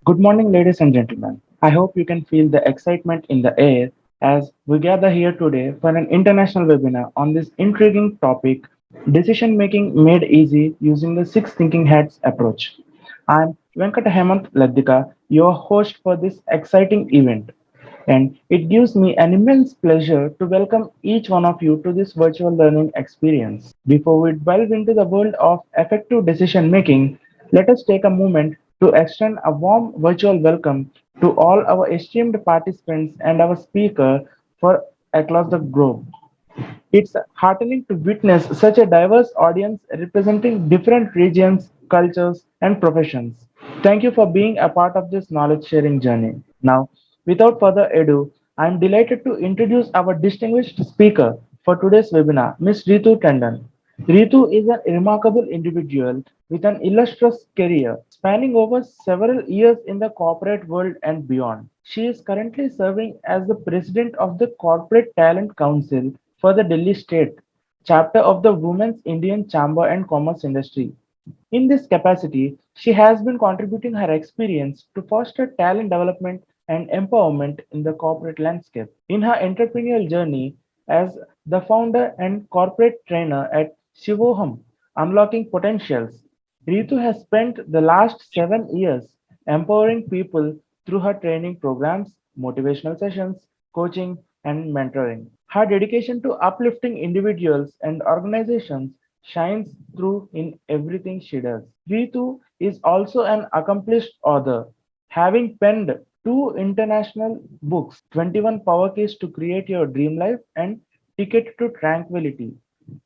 Good morning, ladies and gentlemen. I hope you can feel the excitement in the air as we gather here today for an international webinar on this intriguing topic decision making made easy using the six thinking hats approach. I'm Venkata Hemant Ladika, your host for this exciting event, and it gives me an immense pleasure to welcome each one of you to this virtual learning experience. Before we delve into the world of effective decision making, let us take a moment to extend a warm virtual welcome to all our esteemed participants and our speaker for across the globe. It's heartening to witness such a diverse audience representing different regions, cultures, and professions. Thank you for being a part of this knowledge sharing journey. Now, without further ado, I am delighted to introduce our distinguished speaker for today's webinar, Ms. Ritu Tandon. Ritu is a remarkable individual with an illustrious career spanning over several years in the corporate world and beyond. She is currently serving as the president of the Corporate Talent Council for the Delhi State chapter of the Women's Indian Chamber and Commerce Industry. In this capacity, she has been contributing her experience to foster talent development and empowerment in the corporate landscape. In her entrepreneurial journey as the founder and corporate trainer at Shivoham, Unlocking Potentials, Ritu has spent the last 7 years empowering people through her training programs, motivational sessions, coaching, and mentoring. Her dedication to uplifting individuals and organizations shines through in everything she does. Ritu is also an accomplished author, having penned two international books, 21 Power Keys to Create Your Dream Life and Ticket to Tranquility,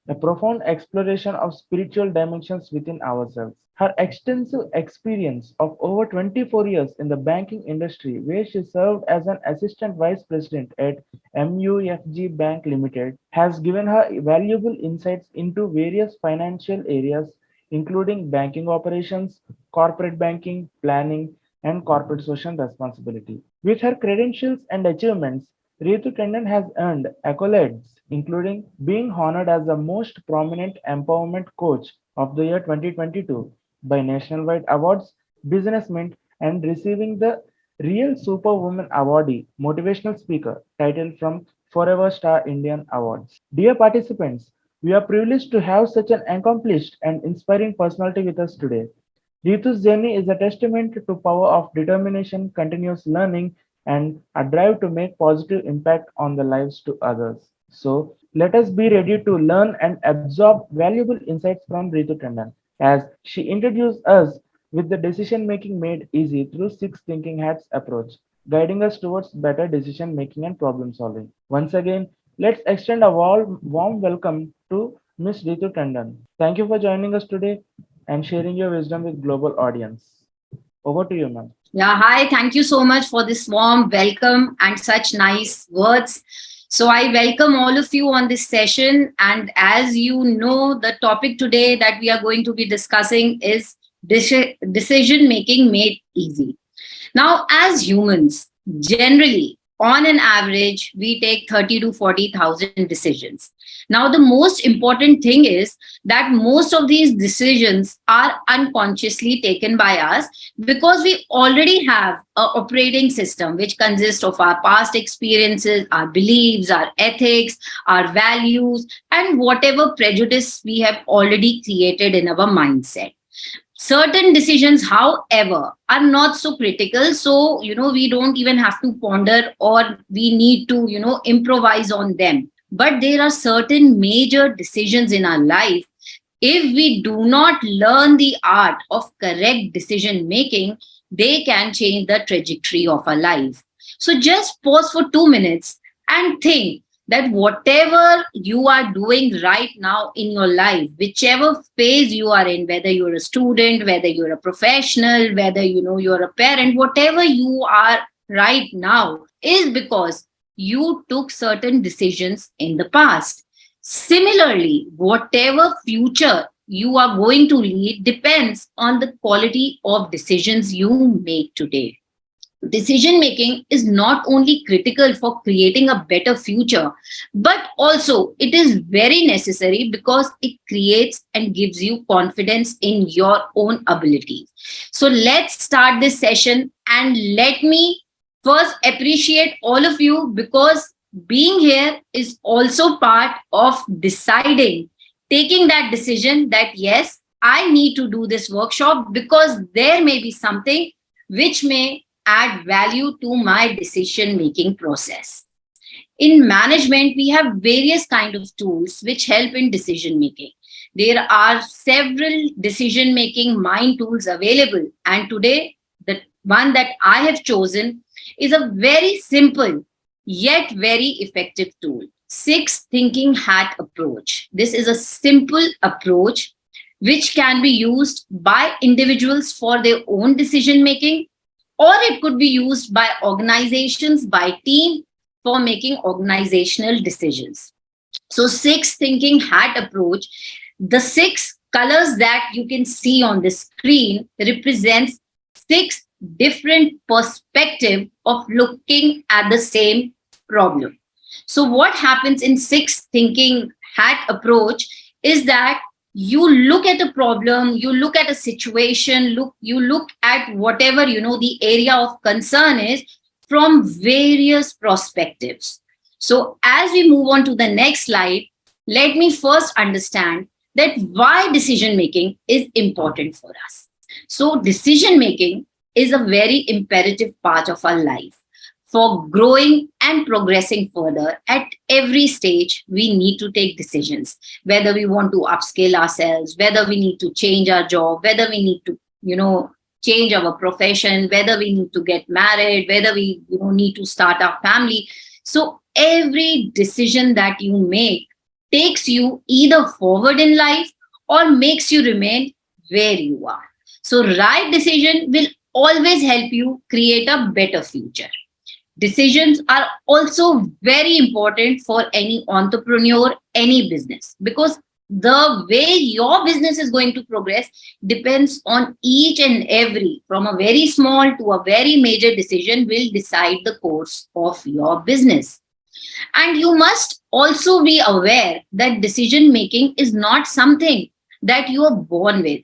a profound exploration of spiritual dimensions within ourselves. Her extensive experience of over 24 years in the banking industry, where she served as an assistant vice president at MUFG Bank Limited, has given her valuable insights into various financial areas, including banking operations, corporate banking, planning, and corporate social responsibility. With her credentials and achievements, Ritu Tandon has earned accolades, including being honored as the most prominent empowerment coach of the year 2022 by nationwide awards, Business Mint, and receiving the Real Superwoman Awardee Motivational Speaker title from Forever Star Indian Awards. Dear participants, we are privileged to have such an accomplished and inspiring personality with us today. Ritu's journey is a testament to power of determination, continuous learning, and a drive to make positive impact on the lives to others. So let us be ready to learn and absorb valuable insights from Ritu Tandon as she introduces us with the decision making made easy through six thinking hats approach, guiding us towards better decision making and problem solving. Once again, let's extend a warm welcome to Ms. Ritu Tandon. Thank you for joining us today and sharing your wisdom with global audience. Over to you, ma'am. Yeah, hi. Thank you so much for this warm welcome and such nice words. So, I welcome all of you on this session. And as you know, the topic today that we are going to be discussing is decision making made easy. Now, as humans, generally, on an average, we take 30 to 40,000 decisions. Now, the most important thing is that most of these decisions are unconsciously taken by us because we already have an operating system which consists of our past experiences, our beliefs, our ethics, our values, and whatever prejudice we have already created in our mindset. Certain decisions, however, are not so critical. So, we don't even have to ponder or we need to, improvise on them. But there are certain major decisions in our life. If we do not learn the art of correct decision making, they can change the trajectory of our life. So just pause for 2 minutes and think that whatever you are doing right now in your life, whichever phase you are in, whether you're a student, whether you're a professional, whether you're a parent, whatever you are right now is because you took certain decisions in the past. Similarly, whatever future you are going to lead depends on the quality of decisions you make today. Decision making is not only critical for creating a better future, but also it is very necessary because it creates and gives you confidence in your own abilities. So let's start this session, and let me first appreciate all of you, because being here is also part of deciding, taking that decision that yes, I need to do this workshop because there may be something which may add value to my decision making process. In management, we have various kind of tools which help in decision making. There are several decision making mind tools available, and today the one that I have chosen is a very simple yet very effective tool. Six thinking hat approach. This is a simple approach which can be used by individuals for their own decision making, or it could be used by organizations, by team, for making organizational decisions. So six thinking hat approach, the six colors that you can see on the screen represents six different perspective of looking at the same problem. So what happens in six thinking hat approach is that you look at a problem, you look at a situation, you look at whatever the area of concern is from various perspectives. So as we move on to the next slide, let me first understand that why decision making is important for us. So decision making is a very imperative part of our life. For growing and progressing further at every stage, we need to take decisions, whether we want to upscale ourselves, whether we need to change our job, whether we need to, change our profession, whether we need to get married, whether we, need to start our family. So every decision that you make takes you either forward in life or makes you remain where you are. So right decision will always help you create a better future. Decisions are also very important for any entrepreneur, any business, because the way your business is going to progress depends on each and every, from a very small to a very major decision, will decide the course of your business. And you must also be aware that decision making is not something that you are born with.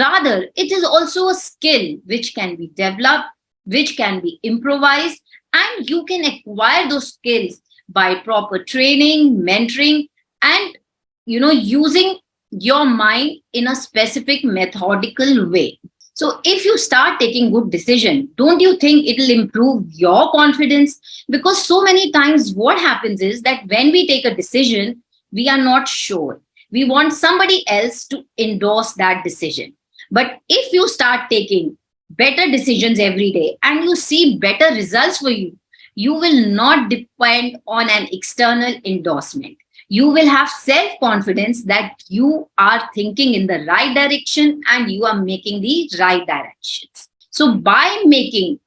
Rather, it is also a skill which can be developed, which can be improvised, and you can acquire those skills by proper training, mentoring, and using your mind in a specific methodical way. So if you start taking good decision, don't you think it will improve your confidence? Because so many times what happens is that when we take a decision, we are not sure. We want somebody else to endorse that decision. But if you start taking better decisions every day and you see better results for you, you will not depend on an external endorsement. You will have self-confidence that you are thinking in the right direction and you are making the right directions. So by making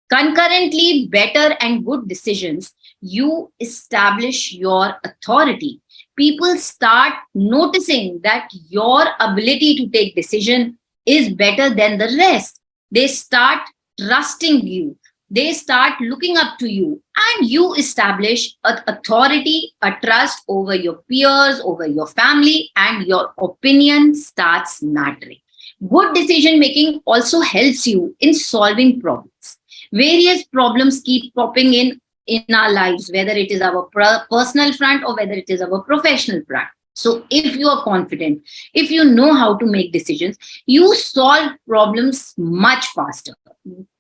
concurrently better and good decisions, you establish your authority. People start noticing that your ability to take decision is better than the rest. They start trusting you. They start looking up to you, and you establish an authority, a trust over your peers, over your family, and your opinion starts mattering. Good decision making also helps you in solving problems. Various problems keep popping in our lives, whether it is our personal front or whether it is our professional front. So if you are confident, if you know how to make decisions, you solve problems much faster.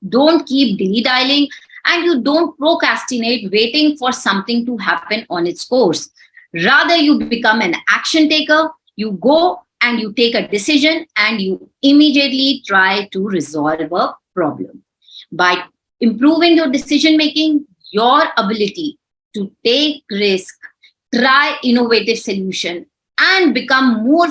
Don't keep dilly-dallying, and you don't procrastinate waiting for something to happen on its course. Rather, you become an action taker. You go and you take a decision and you immediately try to resolve a problem. By improving your decision making, your ability to take risk, try innovative solution, and become more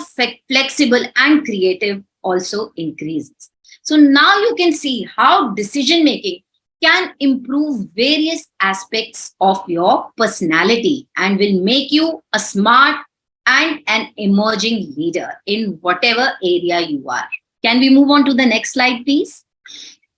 flexible and creative also increases. So now you can see how decision making can improve various aspects of your personality and will make you a smart and an emerging leader in whatever area you are. Can we move on to the next slide, please?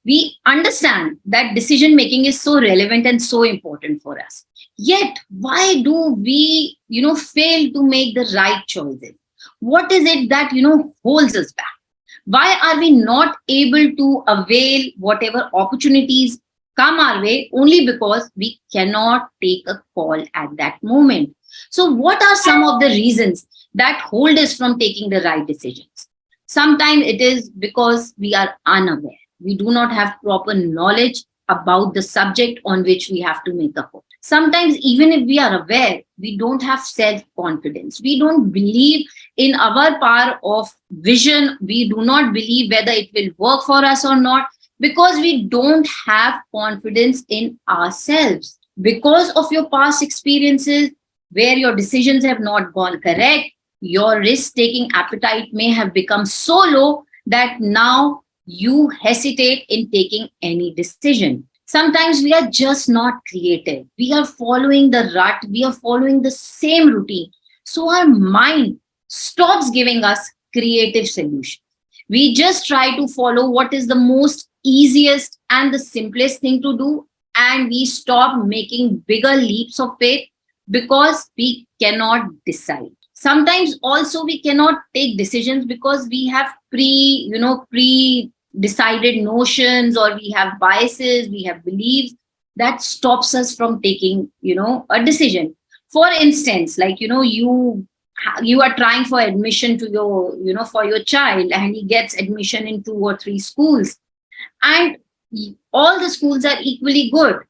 We understand that decision making is so relevant and so important for us. Yet, why do we, fail to make the right choices? What is it that, holds us back? Why are we not able to avail whatever opportunities come our way only because we cannot take a call at that moment? So, what are some of the reasons that hold us from taking the right decisions? Sometimes it is because we are unaware. We do not have proper knowledge about the subject on which we have to make a call. Sometimes, even if we are aware, we don't have self confidence. We don't believe in our power of vision. We do not believe whether it will work for us or not because we don't have confidence in ourselves. Because of your past experiences where your decisions have not gone correct, your risk taking appetite may have become so low that now you hesitate in taking any decision. Sometimes we are just not creative. We are following the rut, we are following the same routine. So our mind stops giving us creative solutions. We just try to follow what is the most easiest and the simplest thing to do, and we stop making bigger leaps of faith because we cannot decide. Sometimes also we cannot take decisions because we have pre decided notions, or we have biases, we have beliefs that stops us from taking a decision. For instance, like you are trying for admission to your for your child, and he gets admission in 2 or 3 schools, and all the schools are equally good,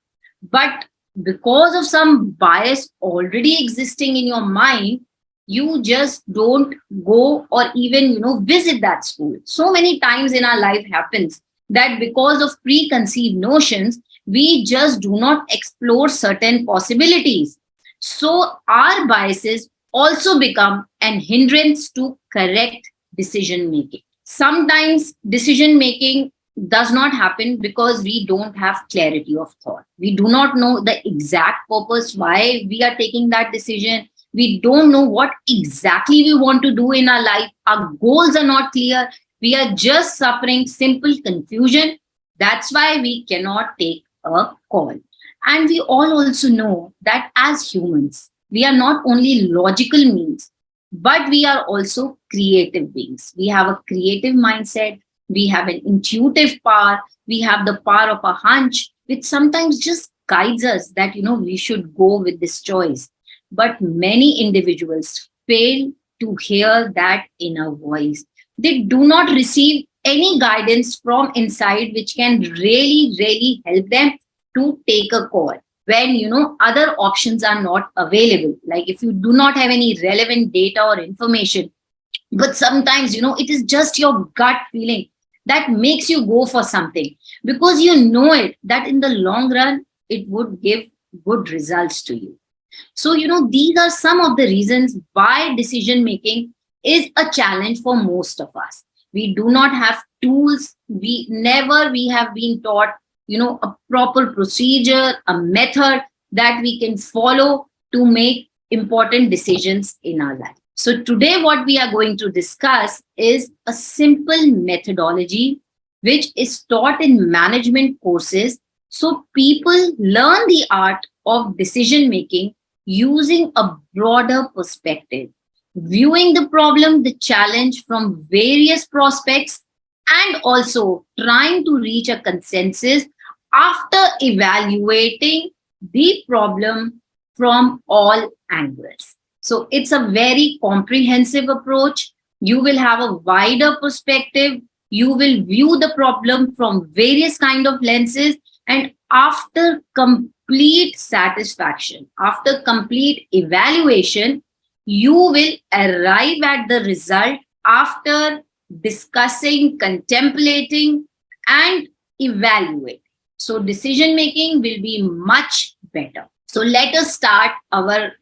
but because of some bias already existing in your mind, you just don't go or even visit that school. So many times in our life happens that because of preconceived notions, we just do not explore certain possibilities. So our biases also become an hindrance to correct decision making. Sometimes decision making does not happen because we don't have clarity of thought. We do not know the exact purpose why we are taking that decision. We don't know what exactly we want to do in our life. Our goals are not clear. We are just suffering simple confusion. That's why we cannot take a call. And we all also know that as humans, we are not only logical beings, but we are also creative beings. We have a creative mindset. We have an intuitive power. We have the power of a hunch, which sometimes just guides us that, we should go with this choice. But many individuals fail to hear that inner voice. They do not receive any guidance from inside, which can really, really help them to take a call when other options are not available. Like if you do not have any relevant data or information, but sometimes it is just your gut feeling that makes you go for something because you know it that in the long run it would give good results to you. So, these are some of the reasons why decision making is a challenge for most of us. We do not have tools. We have been taught, a proper procedure, a method that we can follow to make important decisions in our life. So today what we are going to discuss is a simple methodology which is taught in management courses. So people learn the art of decision making using a broader perspective, viewing the problem, the challenge from various prospects, and also trying to reach a consensus after evaluating the problem from all angles. So it's a very comprehensive approach. You will have a wider perspective. You will view the problem from various kind of lenses, and after complete satisfaction, after complete evaluation, you will arrive at the result after discussing, contemplating, and evaluating. So decision making will be much better. So let us start our,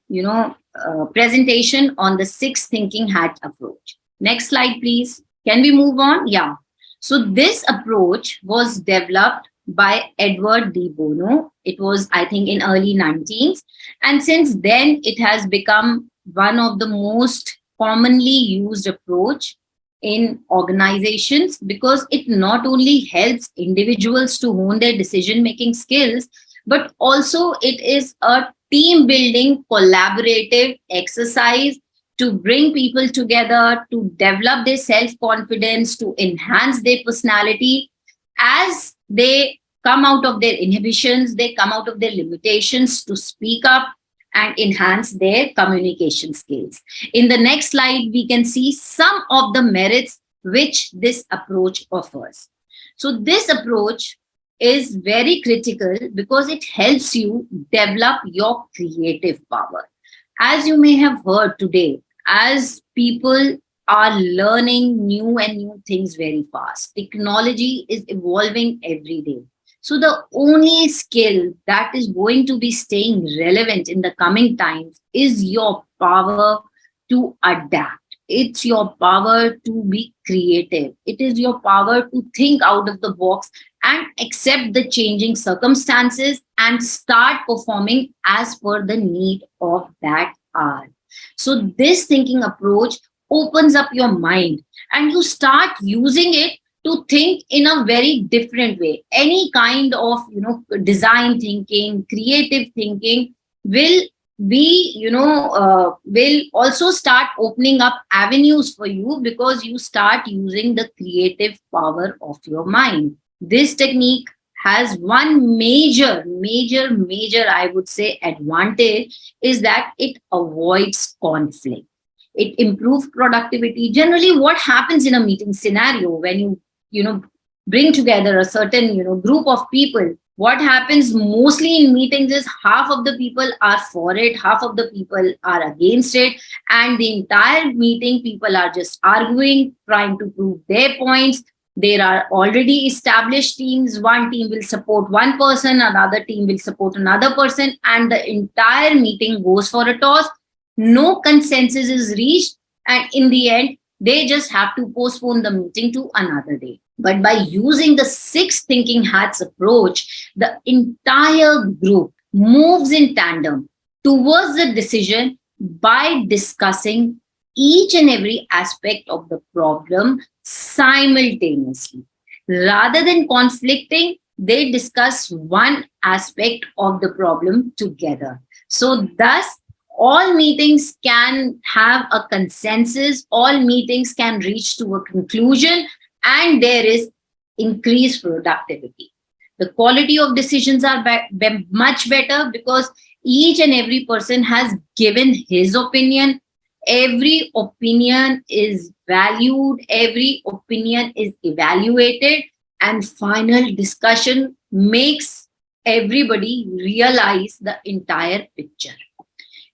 presentation on the 6 thinking hat approach. Next slide, please. Can we move on? Yeah. So this approach was developed by Edward de Bono. It was, I think, in early 19s. And since then, it has become one of the most commonly used approach in organizations because it not only helps individuals to hone their decision making skills, but also it is a team building collaborative exercise to bring people together, to develop their self confidence, to enhance their personality as they come out of their inhibitions, they come out of their limitations to speak up and enhance their communication skills. In the next slide, we can see some of the merits which this approach offers. So, this approach is very critical because it helps you develop your creative power. As you may have heard today, as people are learning new and new things very fast, technology is evolving every day. So, the only skill that is going to be staying relevant in the coming times is your power to adapt. It's your power to be creative. It is your power to think out of the box and accept the changing circumstances and start performing as per the need of that hour. So, this thinking approach opens up your mind and you start using it to think in a very different way. Any kind of design thinking, creative thinking will be will also start opening up avenues for you because you start using the creative power of your mind. This technique has one major, I would say, advantage is that it avoids conflict. It improves productivity. Generally, what happens in a meeting scenario when you know, bring together a certain, group of people, what happens mostly in meetings is half of the people are for it, half of the people are against it, and the entire meeting people are just arguing, trying to prove their points. There are already established teams. One team will support one person, another team will support another person, and the entire meeting goes for a toss. No consensus is reached, and in the end, they just have to postpone the meeting to another day. But by using the six thinking hats approach, the entire group moves in tandem towards the decision by discussing each and every aspect of the problem simultaneously. Rather than conflicting, they discuss one aspect of the problem together. So, thus, all meetings can have a consensus, all meetings can reach to a conclusion, and there is increased productivity. The quality of decisions are much better because each and every person has given his opinion. Every opinion is valued, every opinion is evaluated, and final discussion makes everybody realize the entire picture.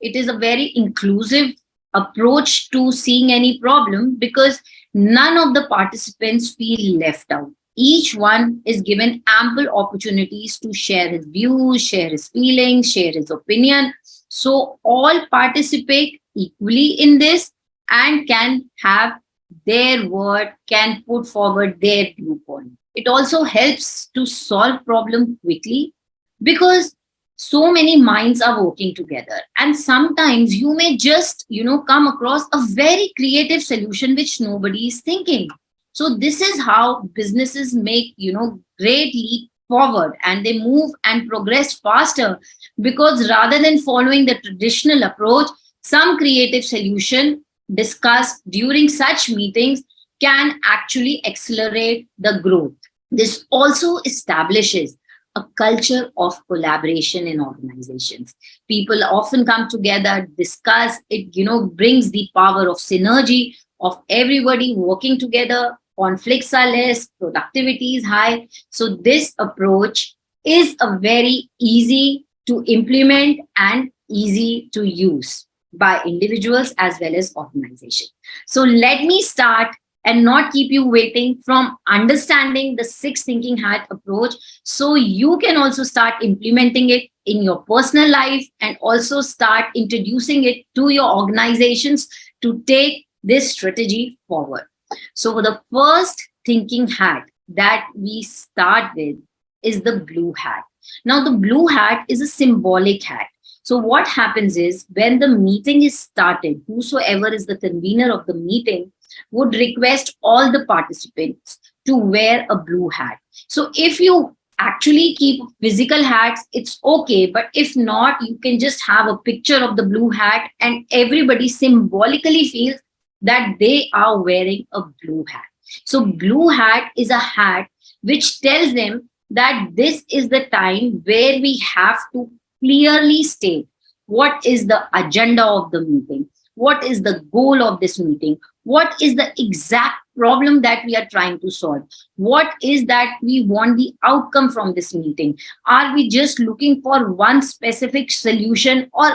It is a very inclusive approach to seeing any problem because none of the participants feel left out. Each one is given ample opportunities to share his views, share his feelings, share his opinion. So all participate equally in this and can have their word, can put forward their viewpoint. It also helps to solve problem quickly because so many minds are working together, and sometimes you may just come across a very creative solution which nobody is thinking. So this is how businesses make great leap forward, and they move and progress faster because rather than following the traditional approach, some creative solution discussed during such meetings can actually accelerate the growth. This also establishes a culture of collaboration in organizations. People often come together, discuss it, brings the power of synergy of everybody working together. Conflicts are less, productivity is high. So this approach is a very easy to implement and easy to use by individuals as well as organizations. So let me start and not keep you waiting from understanding the six thinking hat approach so you can also start implementing it in your personal life and also start introducing it to your organizations to take this strategy forward. So the first thinking hat that we start with is the blue hat. Now the blue hat is a symbolic hat. So what happens is when the meeting is started, whosoever is the convener of the meeting would request all the participants to wear a blue hat. So if you actually keep physical hats, it's okay. But if not, you can just have a picture of the blue hat and everybody symbolically feels that they are wearing a blue hat. So blue hat is a hat which tells them that this is the time where we have to clearly state what is the agenda of the meeting, what is the goal of this meeting, what is the exact problem that we are trying to solve, what is that we want the outcome from this meeting. Are we just looking for one specific solution, or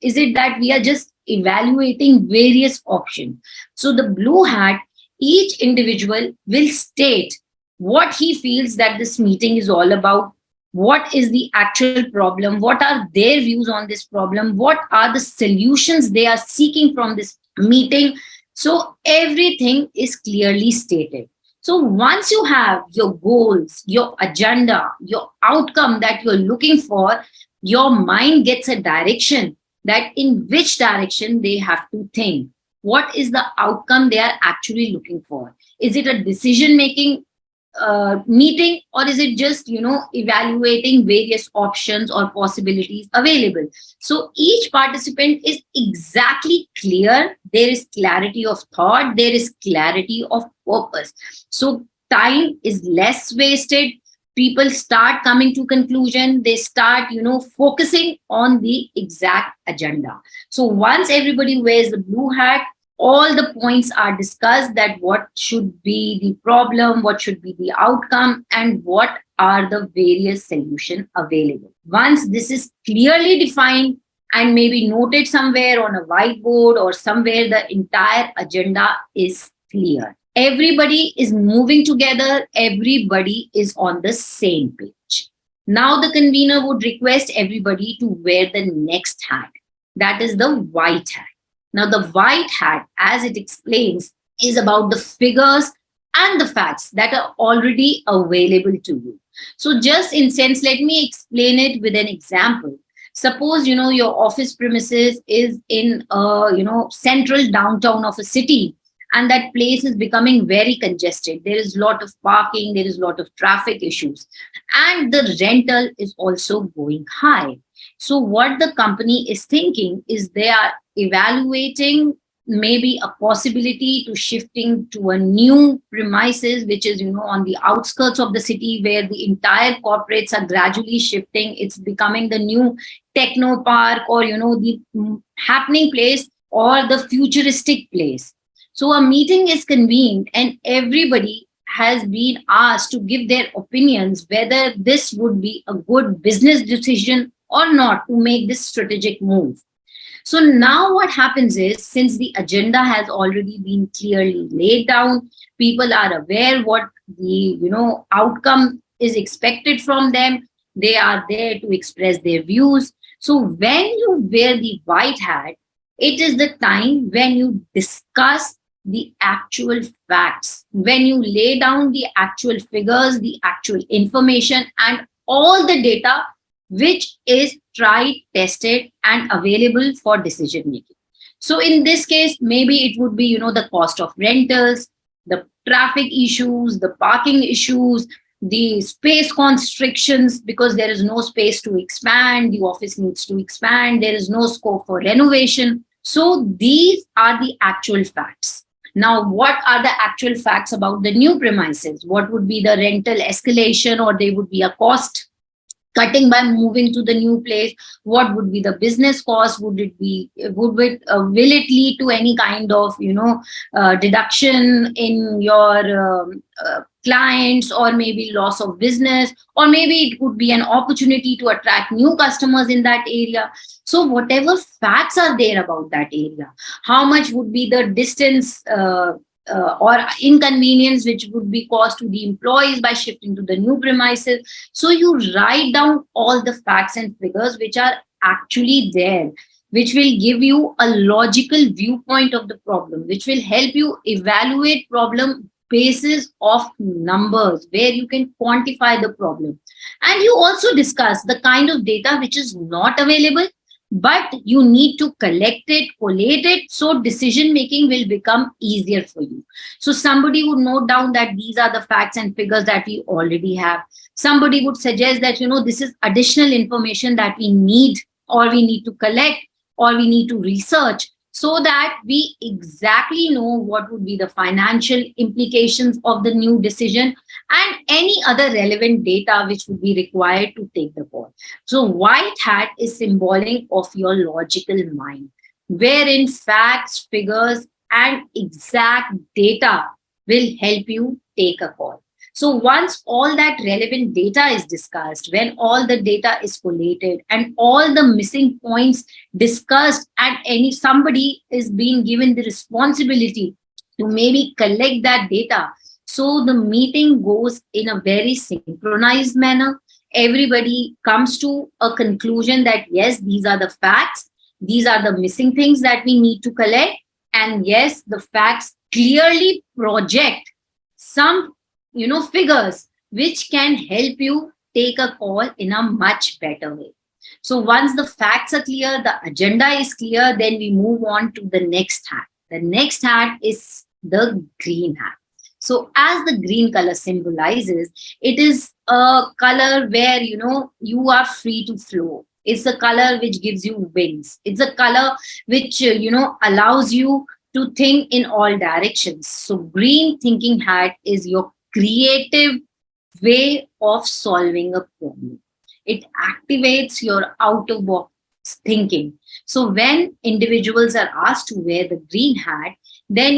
is it that we are just evaluating various options? So the blue hat, each individual will state what he feels that this meeting is all about, what is the actual problem, what are their views on this problem, what are the solutions they are seeking from this meeting. So everything is clearly stated. So once you have your goals, your agenda, your outcome that you're looking for, your mind gets a direction that in which direction they have to think. What is the outcome they are actually looking for? Is it a decision making meeting, or is it just evaluating various options or possibilities available? So each participant is exactly clear, there is clarity of thought, there is clarity of purpose. So time is less wasted, people start coming to conclusion, they start focusing on the exact agenda. So once everybody wears the blue hat, all the points are discussed, that what should be the problem, what should be the outcome, and what are the various solutions available. Once this is clearly defined and maybe noted somewhere on a whiteboard or somewhere, the entire agenda is clear. Everybody is moving together, everybody is on the same page. Now the convener would request everybody to wear the next hat, that is the white hat. Now, the white hat, as it explains, is about the figures and the facts that are already available to you. So, just in sense, let me explain it with an example. Suppose your office premises is in central downtown of a city, and that place is becoming very congested. There is a lot of parking, there is a lot of traffic issues, and the rental is also going high. So what the company is thinking is they are evaluating maybe a possibility to shifting to a new premises, which is on the outskirts of the city, where the entire corporates are gradually shifting. It's becoming the new techno park, or the happening place, or the futuristic place. So a meeting is convened and everybody has been asked to give their opinions whether this would be a good business decision or not to make this strategic move. So now what happens is, since the agenda has already been clearly laid down, people are aware what the outcome is expected from them. They are there to express their views. So when you wear the white hat, it is the time when you discuss the actual facts, when you lay down the actual figures, the actual information, and all the data which is tried, tested, and available for decision making. So in this case, maybe it would be, the cost of rentals, the traffic issues, the parking issues, the space constrictions, because there is no space to expand, the office needs to expand, there is no scope for renovation. So these are the actual facts. Now, what are the actual facts about the new premises? What would be the rental escalation, or there would be a cost cutting by moving to the new place? What would be the business cost? Will it lead to any kind of deduction in your clients, or maybe loss of business, or maybe it could be an opportunity to attract new customers in that area? So whatever facts are there about that area, how much would be the distance or inconvenience which would be caused to the employees by shifting to the new premises. So you write down all the facts and figures which are actually there, which will give you a logical viewpoint of the problem, which will help you evaluate problem basis of numbers, where you can quantify the problem. And you also discuss the kind of data which is not available, but you need to collect it, collate it, so decision making will become easier for you. So somebody would note down that these are the facts and figures that we already have. Somebody would suggest that, this is additional information that we need, or we need to collect, or we need to research, so that we exactly know what would be the financial implications of the new decision and any other relevant data which would be required to take the call. So white hat is symbolic of your logical mind, wherein facts, figures, and exact data will help you take a call. So once all that relevant data is discussed, when all the data is collated and all the missing points discussed, and any somebody is being given the responsibility to maybe collect that data, so the meeting goes in a very synchronized manner. Everybody comes to a conclusion that yes, these are the facts, these are the missing things that we need to collect, and yes, the facts clearly project some figures which can help you take a call in a much better way. So once the facts are clear, the agenda is clear, then we move on to the next hat. The next hat is the green hat. So as the green color symbolizes, it is a color where you are free to flow. It's a color which gives you wings. It's a color which allows you to think in all directions. So green thinking hat is your creative way of solving a problem. It activates your out of box thinking. So when individuals are asked to wear the green hat, then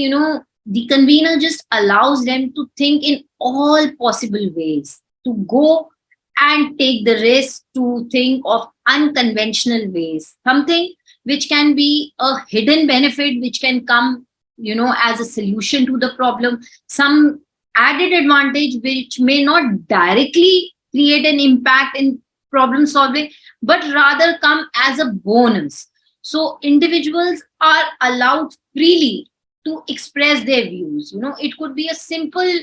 the convener just allows them to think in all possible ways, to go and take the risk to think of unconventional ways, something which can be a hidden benefit which can come as a solution to the problem, some added advantage which may not directly create an impact in problem solving, but rather come as a bonus. So individuals are allowed freely to express their views. It could be a simple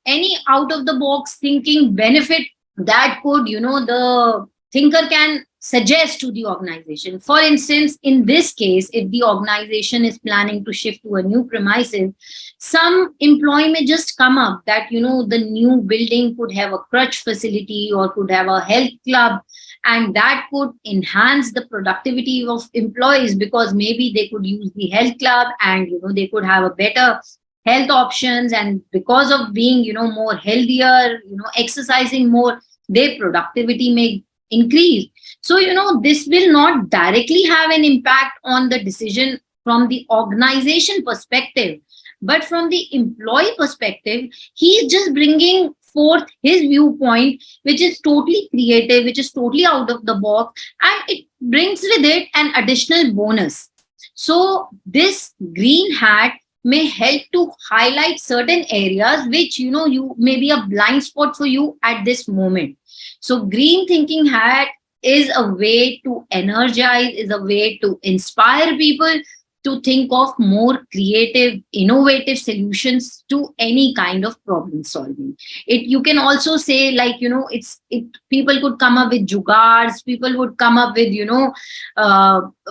any out of the box thinking benefit that could the thinker can suggest to the organization. For instance, in this case, if the organization is planning to shift to a new premises, some employee may just come up that the new building could have a crutch facility or could have a health club, and that could enhance the productivity of employees, because maybe they could use the health club and they could have a better health options, and because of being more healthier, exercising more, their productivity may increase. So this will not directly have an impact on the decision from the organization perspective, but from the employee perspective, he is just bringing forth his viewpoint, which is totally creative, which is totally out of the box, and it brings with it an additional bonus. So this green hat may help to highlight certain areas which you may be a blind spot for you at this moment. So green thinking hat is a way to energize, is a way to inspire people to think of more creative, innovative solutions to any kind of problem solving. It, you can also say, like, people could come up with jugards, people would come up with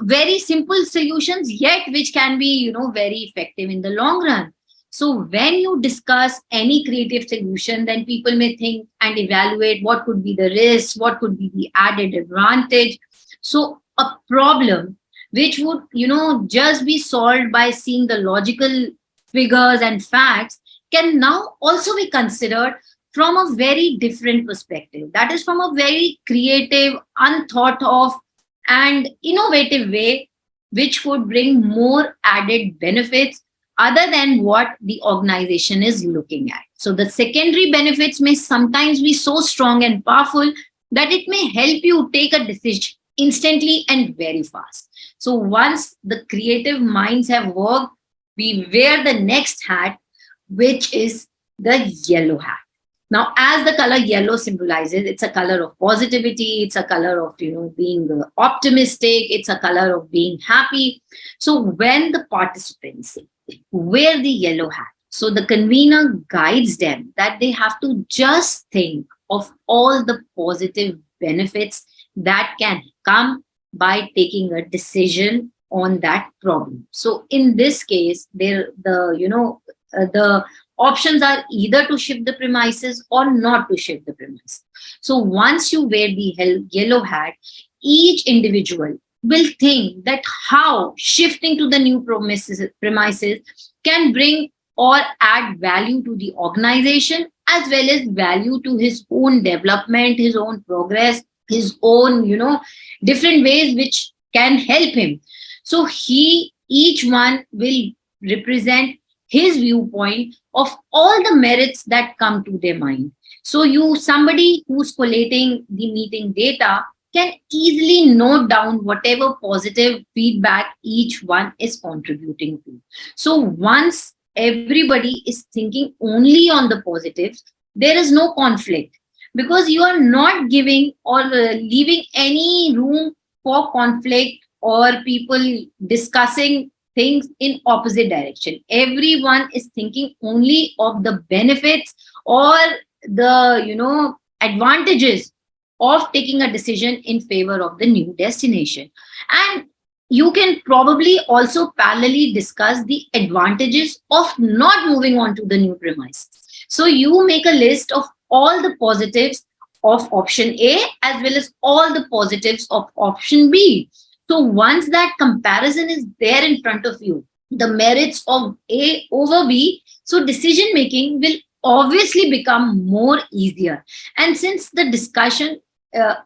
very simple solutions, yet which can be very effective in the long run. So when you discuss any creative solution, then people may think and evaluate what could be the risk, what could be the added advantage. So a problem which would just be solved by seeing the logical figures and facts can now also be considered from a very different perspective, that is from a very creative, unthought of and innovative way, which could bring more added benefits other than what the organization is looking at. So the secondary benefits may sometimes be so strong and powerful that it may help you take a decision instantly and very fast. So once the creative minds have worked, we wear the next hat, which is the yellow hat. Now, as the color yellow symbolizes, it's a color of positivity, it's a color of being optimistic, it's a color of being happy. So when the participants wear the yellow hat, so the convener guides them that they have to just think of all the positive benefits that can come by taking a decision on that problem. So in this case, there the the options are either to shift the premises or not to shift the premises. So once you wear the yellow hat, each individual will think that how shifting to the new premises can bring or add value to the organization, as well as value to his own development, his own progress, his own, different ways which can help him. So each one will represent his viewpoint of all the merits that come to their mind. So somebody who's collating the meeting data can easily note down whatever positive feedback each one is contributing to. So once everybody is thinking only on the positives, there is no conflict, because you are not giving or leaving any room for conflict or people discussing things in opposite direction. Everyone is thinking only of the benefits or the advantages of taking a decision in favor of the new destination. And you can probably also parallelly discuss the advantages of not moving on to the new premise. So you make a list of all the positives of option A as well as all the positives of option B. So once that comparison is there in front of you, the merits of A over B, so decision making will obviously become more easier. And since the discussion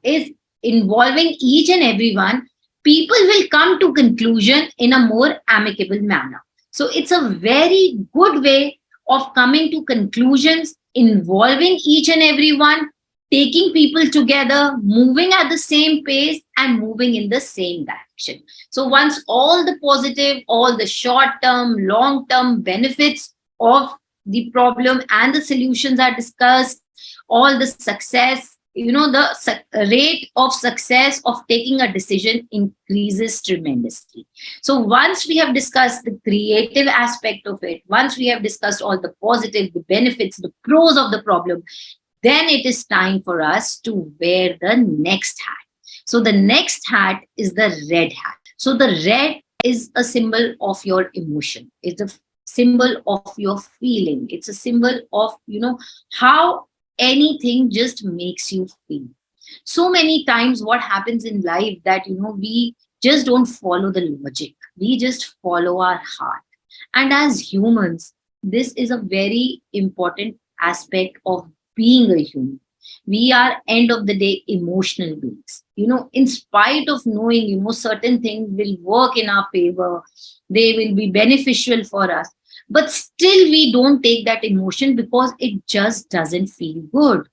is involving each and everyone, people will come to conclusion in a more amicable manner. So it's a very good way of coming to conclusions involving each and everyone, taking people together, moving at the same pace and moving in the same direction. So once all the positive, all the short term, long term benefits of the problem and the solutions are discussed, all the success, the rate of success of taking a decision increases tremendously. So once we have discussed the creative aspect of it, once we have discussed all the positive, the benefits, the pros of the problem, then it is time for us to wear the next hat. So the next hat is the red hat. So the red is a symbol of your emotion. It's a symbol of your feeling. It's a symbol of, how anything just makes you feel. So many times what happens in life that, we just don't follow the logic. We just follow our heart. And as humans, this is a very important aspect of being a human. We are end of the day emotional beings. In spite of knowing, certain things will work in our favor, they will be beneficial for us, but still we don't take that emotion because it just doesn't feel good.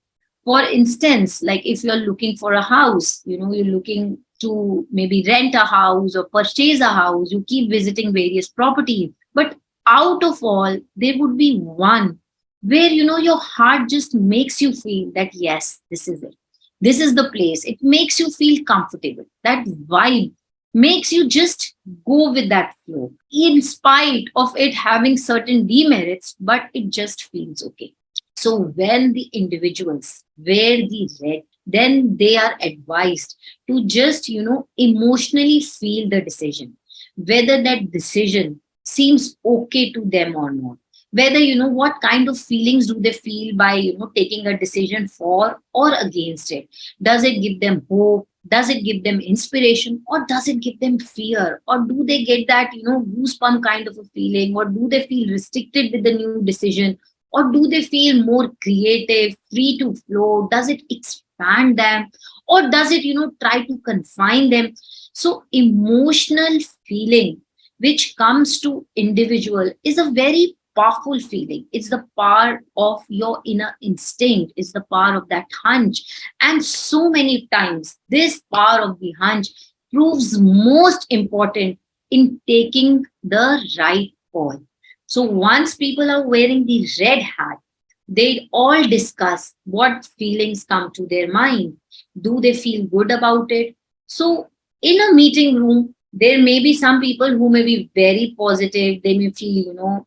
For instance, like if you're looking for a house, you're looking to maybe rent a house or purchase a house, you keep visiting various properties, but out of all, there would be one where your heart just makes you feel that yes, this is it, this is the place, it makes you feel comfortable, that vibe makes you just go with that flow in spite of it having certain demerits, but it just feels okay. So when the individuals wear the red, then they are advised to just emotionally feel the decision, whether that decision seems okay to them or not, whether what kind of feelings do they feel by taking a decision for or against it. Does it give them hope, does it give them inspiration, or does it give them fear, or do they get that goosebump kind of a feeling, or do they feel restricted with the new decision, or do they feel more creative, free to flow, does it expand them, or does it try to confine them. So emotional feeling which comes to individual is a very powerful feeling. It's the power of your inner instinct. It's the power of that hunch. And so many times, this power of the hunch proves most important in taking the right call. So once people are wearing the red hat, they all discuss what feelings come to their mind. Do they feel good about it? So in a meeting room, there may be some people who may be very positive. They may feel,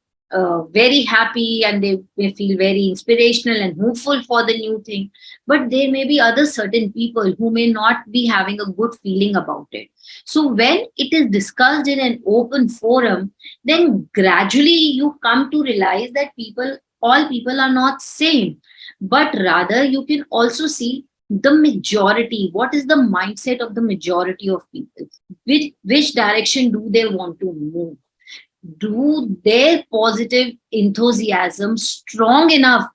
very happy and they may feel very inspirational and hopeful for the new thing. But there may be other certain people who may not be having a good feeling about it. So when it is discussed in an open forum, then gradually you come to realize that all people are not same, but rather you can also see the majority. What is the mindset of the majority of people? Which direction do they want to move? Do their positive enthusiasm strong enough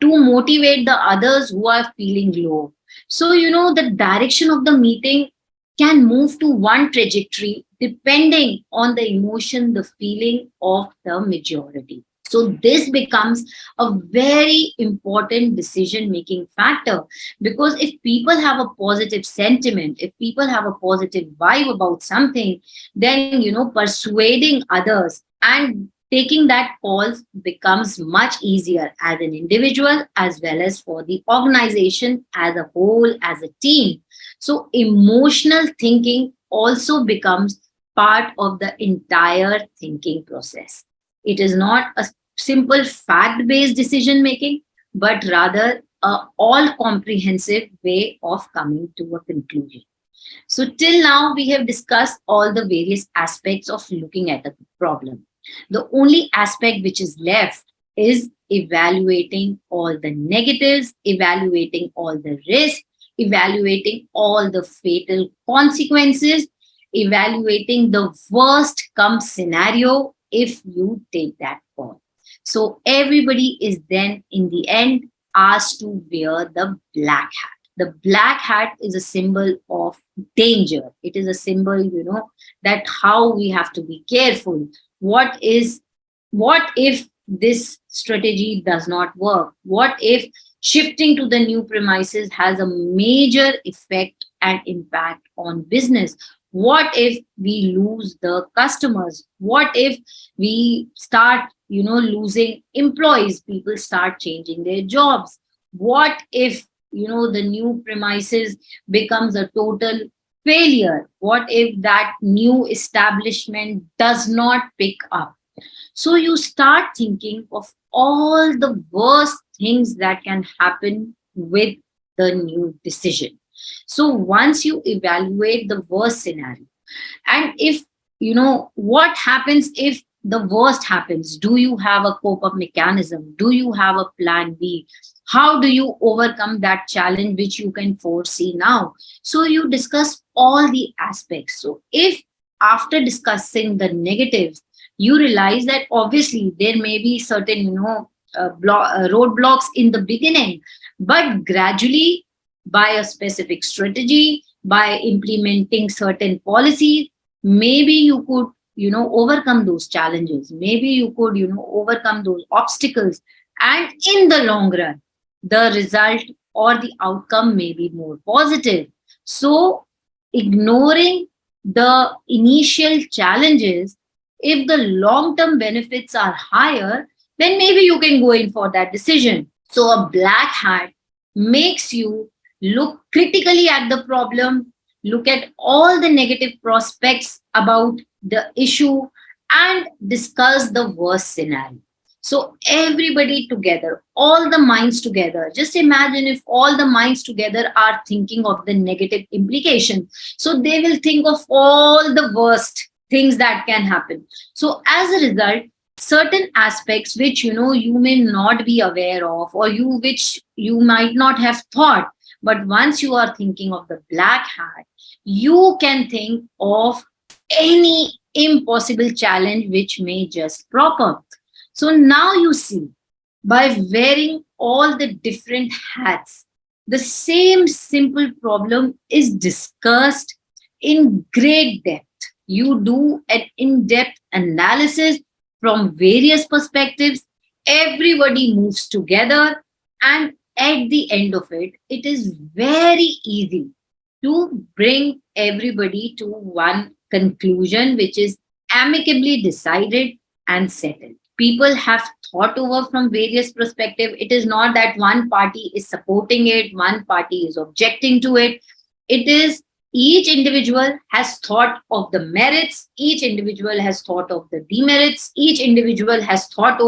to motivate the others who are feeling low? So, the direction of the meeting can move to one trajectory depending on the emotion, the feeling of the majority. So this becomes a very important decision making factor, because if people have a positive sentiment, if people have a positive vibe about something, then persuading others and taking that calls becomes much easier as an individual as well as for the organization as a whole, as a team. So emotional thinking also becomes part of the entire thinking process. It is not a simple fact based decision making, but rather a all comprehensive way of coming to a conclusion. So, till now, we have discussed all the various aspects of looking at a problem. The only aspect which is left is evaluating all the negatives, evaluating all the risks, evaluating all the fatal consequences, evaluating the worst come scenario if you take that call. So, everybody is then in the end asked to wear the black hat. The black hat is a symbol of danger. It is a symbol, that how we have to be careful. What if this strategy does not work? What if shifting to the new premises has a major effect and impact on business? What if we lose the customers? What if we start, losing employees? People start changing their jobs. What if the new premises becomes a total failure? What if that new establishment does not pick up? So you start thinking of all the worst things that can happen with the new decision. So once you evaluate the worst scenario, and if what happens if the worst happens, do you have a cope up mechanism? Do you have a plan B? How do you overcome that challenge which you can foresee now? So you discuss all the aspects. So if after discussing the negatives, you realize that obviously there may be certain roadblocks in the beginning, but gradually, by a specific strategy, by implementing certain policies, maybe you could overcome those challenges. Maybe you could overcome those obstacles, and in the long run the result or the outcome may be more positive. So ignoring the initial challenges, if the long term benefits are higher, then maybe you can go in for that decision. So a black hat makes you look critically at the problem, look at all the negative prospects about the issue, and discuss the worst scenario. So everybody together, all the minds together, just imagine if all the minds together are thinking of the negative implication. So they will think of all the worst things that can happen. So as a result, certain aspects which you may not be aware of, or which you might not have thought, but once you are thinking of the black hat, you can think of any impossible challenge which may just crop up. So now you see, by wearing all the different hats, the same simple problem is discussed in great depth. You do an in-depth analysis from various perspectives. Everybody moves together, and at the end of it, it is very easy to bring everybody to one conclusion, which is amicably decided and settled. People have thought over from various perspectives. It is not that one party is supporting it, one party is objecting to it. It is Each individual has thought of the merits, each individual has thought of the demerits, each individual has thought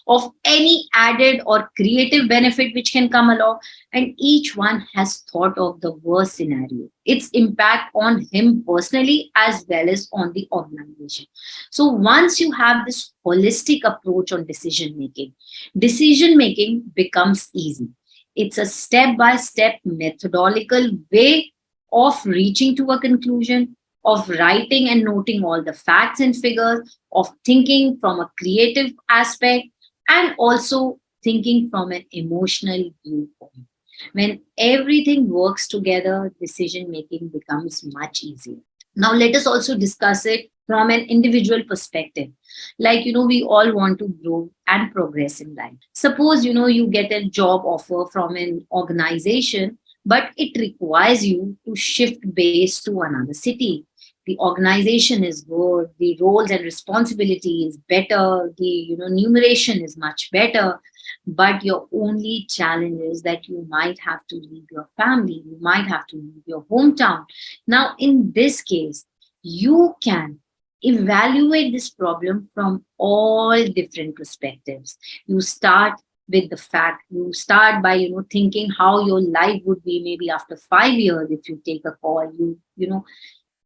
of any added or creative benefit which can come along, and each one has thought of the worst scenario, its impact on him personally as well as on the organization. So once you have this holistic approach on decision making becomes easy. It's a step by step methodological way of reaching to a conclusion, of writing and noting all the facts and figures, of thinking from a creative aspect, and also thinking from an emotional viewpoint. When everything works together, decision making becomes much easier. Now, let us also discuss it from an individual perspective. Like, we all want to grow and progress in life. Suppose, you get a job offer from an organization, but it requires you to shift base to another city. The organization is good, the roles and responsibility is better, the numeration is much better, but your only challenge is that you might have to leave your family, you might have to leave your hometown. Now, in this case, you can evaluate this problem from all different perspectives. You start with the fact, you start by thinking how your life would be maybe after 5 years. If you take a call, you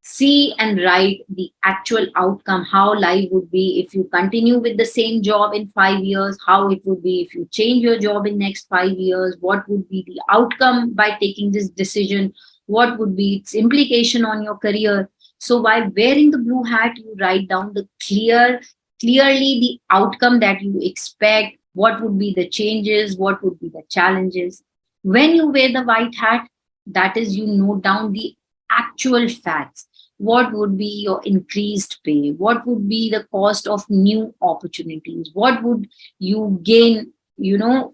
see and write the actual outcome, how life would be if you continue with the same job in 5 years, how it would be if you change your job in next 5 years, what would be the outcome by taking this decision, what would be its implication on your career. So by wearing the blue hat, you write down the clearly the outcome that you expect, what would be the changes, what would be the challenges. When you wear the white hat, that is, you note down the actual facts. What would be your increased pay? What would be the cost of new opportunities? What would you gain,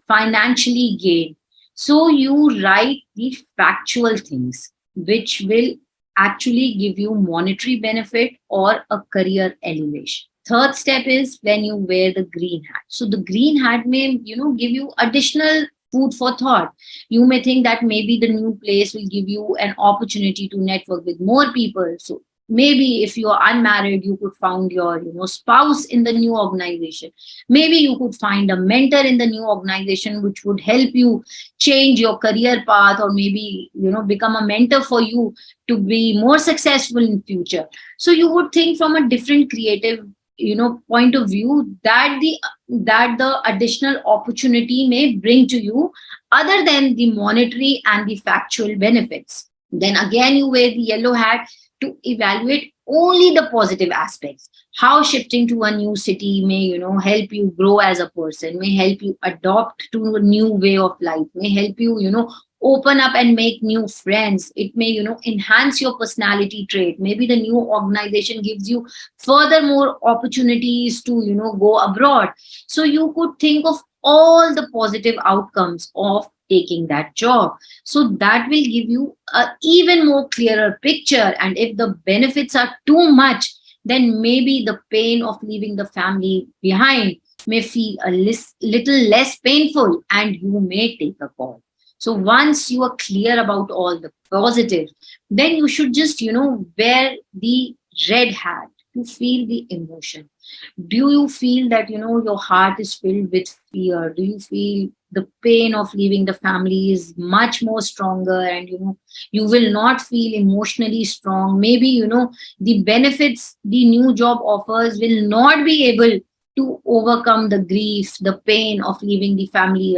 financially gain? So you write the factual things which will actually give you monetary benefit or a career elevation. Third step is when you wear the green hat. So the green hat may, give you additional food for thought. You may think that maybe the new place will give you an opportunity to network with more people. So maybe if you are unmarried, you could find your spouse in the new organization. Maybe you could find a mentor in the new organization which would help you change your career path, or maybe become a mentor for you to be more successful in future. So you would think from a different creative point of view that the additional opportunity may bring to you other than the monetary and the factual benefits. Then again, you wear the yellow hat to evaluate only the positive aspects, how shifting to a new city may help you grow as a person, may help you adopt to a new way of life, may help you open up and make new friends. It may enhance your personality trait. Maybe the new organization gives you further more opportunities to go abroad. So you could think of all the positive outcomes of taking that job. So that will give you a even more clearer picture. And if the benefits are too much, then maybe the pain of leaving the family behind may feel a little less painful, and you may take a call. So once you are clear about all the positives, then you should just, wear the red hat to feel the emotion. Do you feel that, your heart is filled with fear? Do you feel the pain of leaving the family is much more stronger, and, you will not feel emotionally strong? Maybe, the benefits the new job offers will not be able to overcome the grief, the pain of leaving the family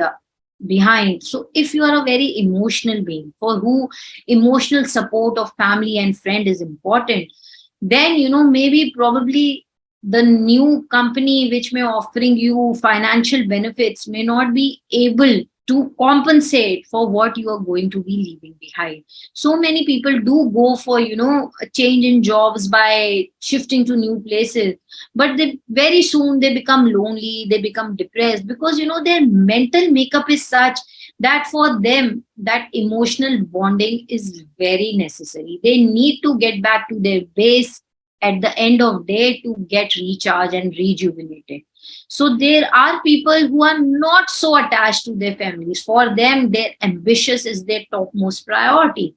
behind. So if you are a very emotional being for who emotional support of family and friend is important, then maybe probably the new company which may offering you financial benefits may not be able to compensate for what you are going to be leaving behind. So many people do go for a change in jobs by shifting to new places, but they very soon they become lonely, they become depressed, because their mental makeup is such that for them that emotional bonding is very necessary. They need to get back to their base at the end of day to get recharged and rejuvenated. So there are people who are not so attached to their families. For them, their ambitious is their topmost priority.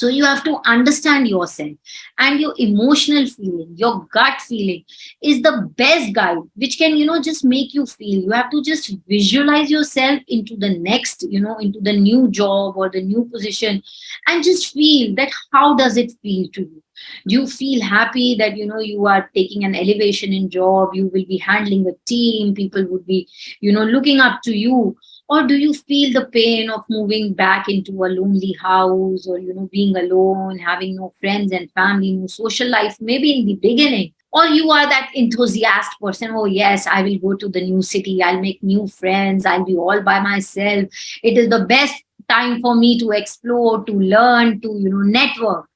So you have to understand yourself, and your emotional feeling, your gut feeling is the best guide which can, just make you feel. You have to just visualize yourself into the next, into the new job or the new position, and just feel that how does it feel to you. Do you feel happy that, you are taking an elevation in job, you will be handling a team, people would be, looking up to you? Or do you feel the pain of moving back into a lonely house, or, being alone, having no friends and family, no social life, maybe in the beginning? Or you are that enthusiast person, oh yes, I will go to the new city, I'll make new friends, I'll be all by myself. It is the best time for me to explore, to learn, to, network.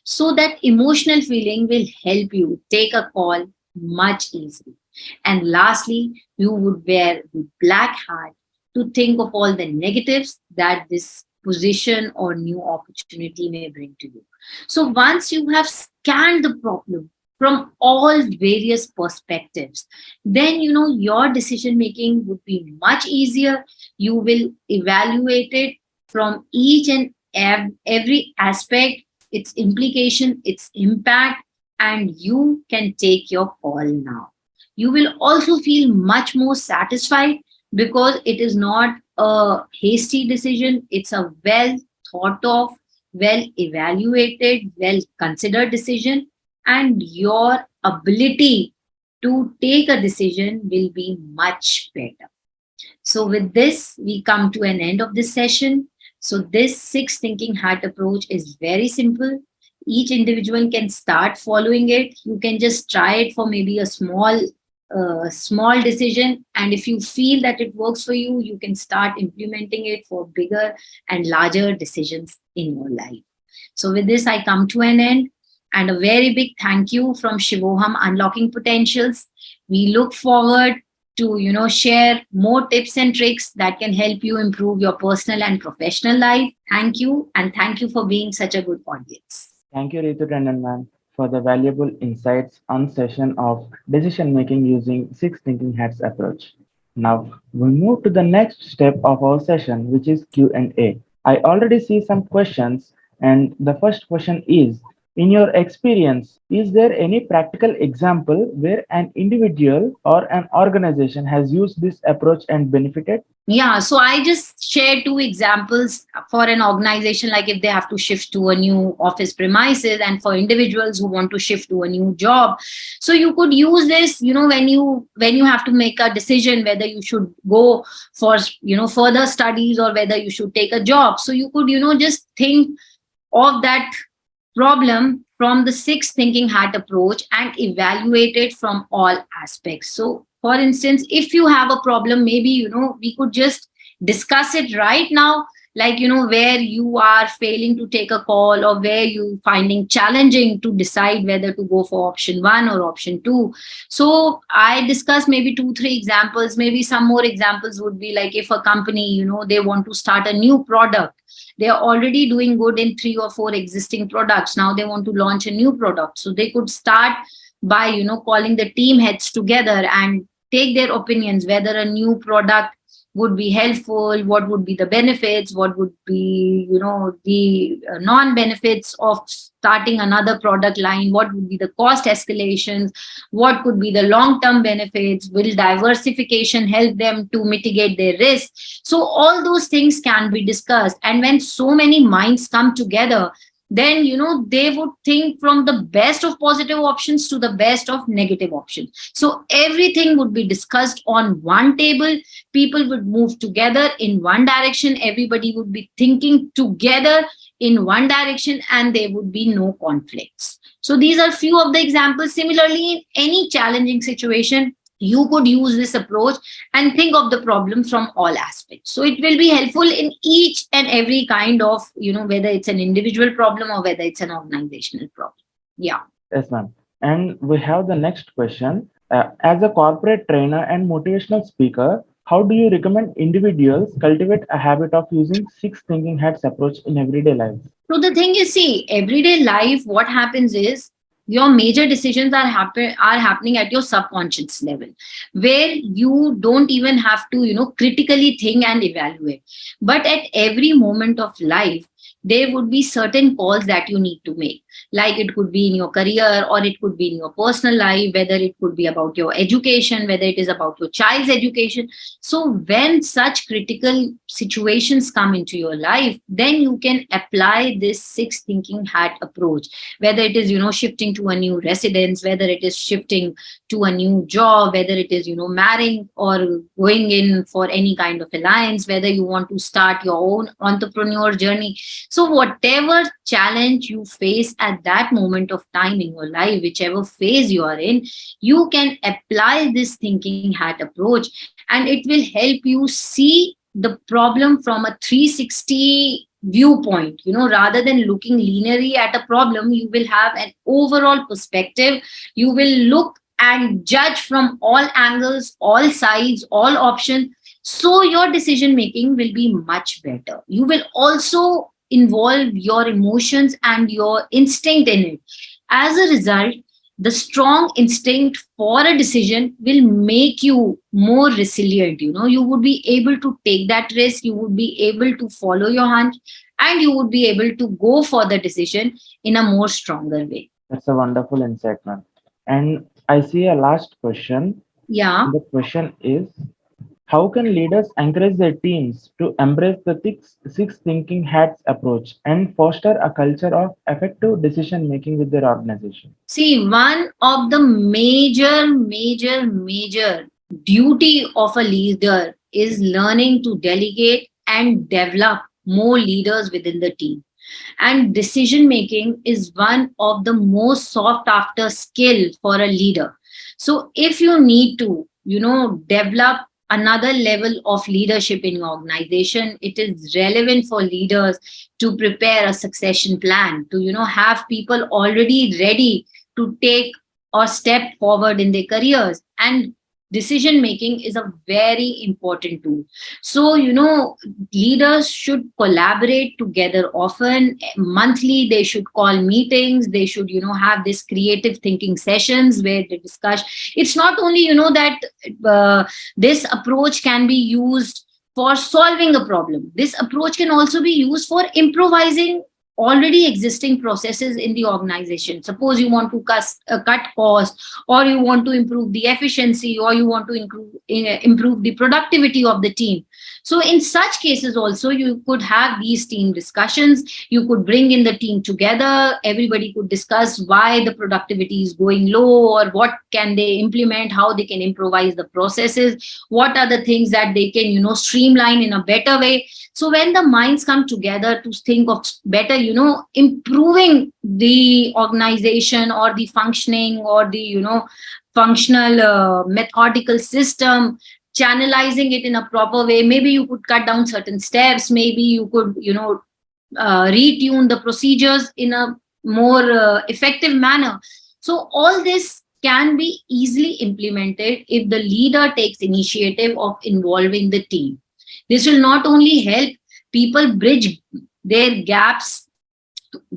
So that emotional feeling will help you take a call much easily. And lastly, you would wear the black hat to think of all the negatives that this position or new opportunity may bring to you. So once you have scanned the problem from all various perspectives, then your decision making would be much easier. You will evaluate it from each and every aspect, its implication, its impact, and you can take your call now. You will also feel much more satisfied because it is not a hasty decision, it's a well thought of, well evaluated, well considered decision, and your ability to take a decision will be much better. So, with this, we come to an end of this session. So, this six thinking hat approach is very simple. Each individual can start following it. You can just try it for maybe a small decision, and if you feel that it works for you, you can start implementing it for bigger and larger decisions in your life. So, with this, I come to an end. And a very big thank you from Shivoham Unlocking Potentials. We look forward to share more tips and tricks that can help you improve your personal and professional life. Thank you, and thank you for being such a good audience. Thank you, Ritu Tandon ma'am, for the valuable insights on session of decision making using six thinking hats approach. Now we move to the next step of our session, which is Q&A. I already see some questions, and the first question is: in your experience, is there any practical example where an individual or an organization has used this approach and benefited? Yeah, so I just shared two examples for an organization, like if they have to shift to a new office premises, and for individuals who want to shift to a new job. So you could use this, when you have to make a decision whether you should go for further studies or whether you should take a job. So you could just think of that problem from the six thinking hat approach and evaluate it from all aspects. So, for instance, if you have a problem, maybe, we could just discuss it right now, like, where you are failing to take a call, or where you finding challenging to decide whether to go for option one or option two. So I discussed maybe two, three examples. Maybe some more examples would be like if a company, they want to start a new product. They are already doing good in three or four existing products. Now they want to launch a new product. So they could start by, calling the team heads together and take their opinions whether a new product would be helpful, what would be the benefits, what would be, the non-benefits of starting another product line, what would be the cost escalations, what could be the long-term benefits, will diversification help them to mitigate their risk. So all those things can be discussed. And when so many minds come together, then they would think from the best of positive options to the best of negative options. So everything would be discussed on one table. People would move together in one direction, everybody would be thinking together in one direction, and there would be no conflicts. So these are few of the examples. Similarly, in any challenging situation, you could use this approach and think of the problem from all aspects. So it will be helpful in each and every kind of, whether it's an individual problem or whether it's an organizational problem. Yeah. Yes, ma'am. And we have the next question. As a corporate trainer and motivational speaker, how do you recommend individuals cultivate a habit of using six thinking hats approach in everyday life? So the thing is, see, everyday life, what happens is your major decisions are happening at your subconscious level, where you don't even have to critically think and evaluate. But at every moment of life, there would be certain calls that you need to make. Like it could be in your career, or it could be in your personal life, whether it could be about your education, whether it is about your child's education. So when such critical situations come into your life, then you can apply this six thinking hat approach, whether it is, shifting to a new residence, whether it is shifting to a new job, whether it is, marrying or going in for any kind of alliance, whether you want to start your own entrepreneur journey. So whatever challenge you face at that moment of time in your life, whichever phase you are in, you can apply this thinking hat approach, and it will help you see the problem from a 360 viewpoint. Rather than looking linearly at a problem, you will have an overall perspective. You will look and judge from all angles, all sides, all options. So your decision making will be much better. You will also involve your emotions and your instinct in it. As a result, the strong instinct for a decision will make you more resilient. You would be able to take that risk, you would be able to follow your hunch, and you would be able to go for the decision in a more stronger way. That's a wonderful insight, ma'am. And I see a last question. Yeah. The question is, how can leaders encourage their teams to embrace the six thinking hats approach and foster a culture of effective decision making with their organization? See, one of the major duty of a leader is learning to delegate and develop more leaders within the team. And decision making is one of the most sought after skill for a leader. So if you need to, develop another level of leadership in your organization, it is relevant for leaders to prepare a succession plan, to, have people already ready to take or step forward in their careers. And decision making is a very important tool. So, leaders should collaborate together often. Monthly, they should call meetings. They should, have this creative thinking sessions where they discuss. It's not only, that this approach can be used for solving a problem. This approach can also be used for improvising already existing processes in the organization. Suppose you want to cut costs, or you want to improve the efficiency, or you want to improve the productivity of the team. So in such cases also, you could have these team discussions. You could bring in the team together. Everybody could discuss why the productivity is going low, or what can they implement, how they can improvise the processes, what are the things that they can, streamline in a better way. So when the minds come together to think of better, improving the organization or the functioning or the, functional methodical system, channelizing it in a proper way. Maybe you could cut down certain steps. Maybe you could, retune the procedures in a more effective manner. So all this can be easily implemented if the leader takes initiative of involving the team. This will not only help people bridge their gaps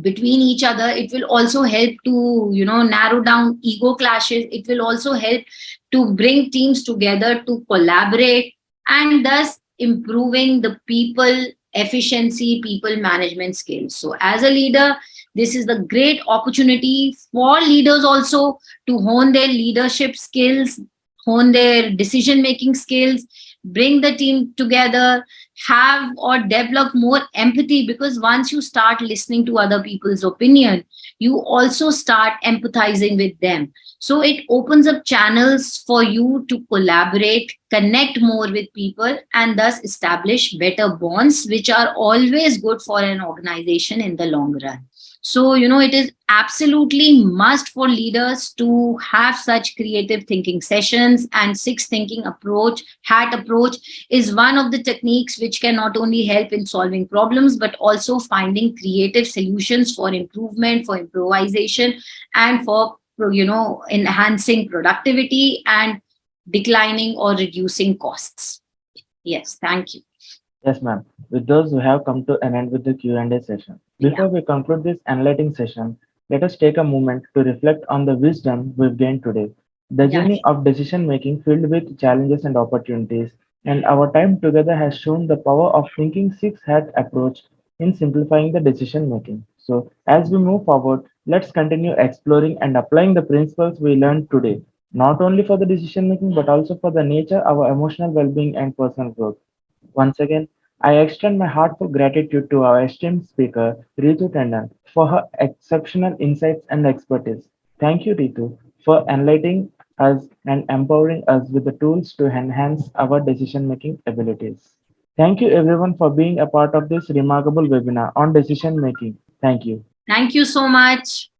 between each other, it will also help to, narrow down ego clashes. It will also help to bring teams together to collaborate, and thus improving the people efficiency, people management skills. So as a leader, this is the great opportunity for leaders also to hone their leadership skills, hone their decision making skills, bring the team together, have or develop more empathy, because once you start listening to other people's opinion, you also start empathizing with them. So it opens up channels for you to collaborate, connect more with people, and thus establish better bonds, which are always good for an organization in the long run. So, it is absolutely must for leaders to have such creative thinking sessions, and six thinking approach, hat approach is one of the techniques which can not only help in solving problems, but also finding creative solutions for improvement, for improvisation, and for, enhancing productivity and declining or reducing costs. Yes, thank you. Yes, ma'am. With those, we have come to an end with the Q&A session. Yeah, Before we conclude this enlightening session, let us take a moment to reflect on the wisdom we've gained today. The yeah, journey of decision making filled with challenges and opportunities, and our time together has shown the power of thinking six hat approach in simplifying the decision making. So, as we move forward, let's continue exploring and applying the principles we learned today, not only for the decision making but also for the nature, our emotional well being, and personal growth. Once again, I extend my heartfelt gratitude to our esteemed speaker, Ritu Tandon, for her exceptional insights and expertise. Thank you, Ritu, for enlightening us and empowering us with the tools to enhance our decision making abilities. Thank you, everyone, for being a part of this remarkable webinar on decision making. Thank you. Thank you so much.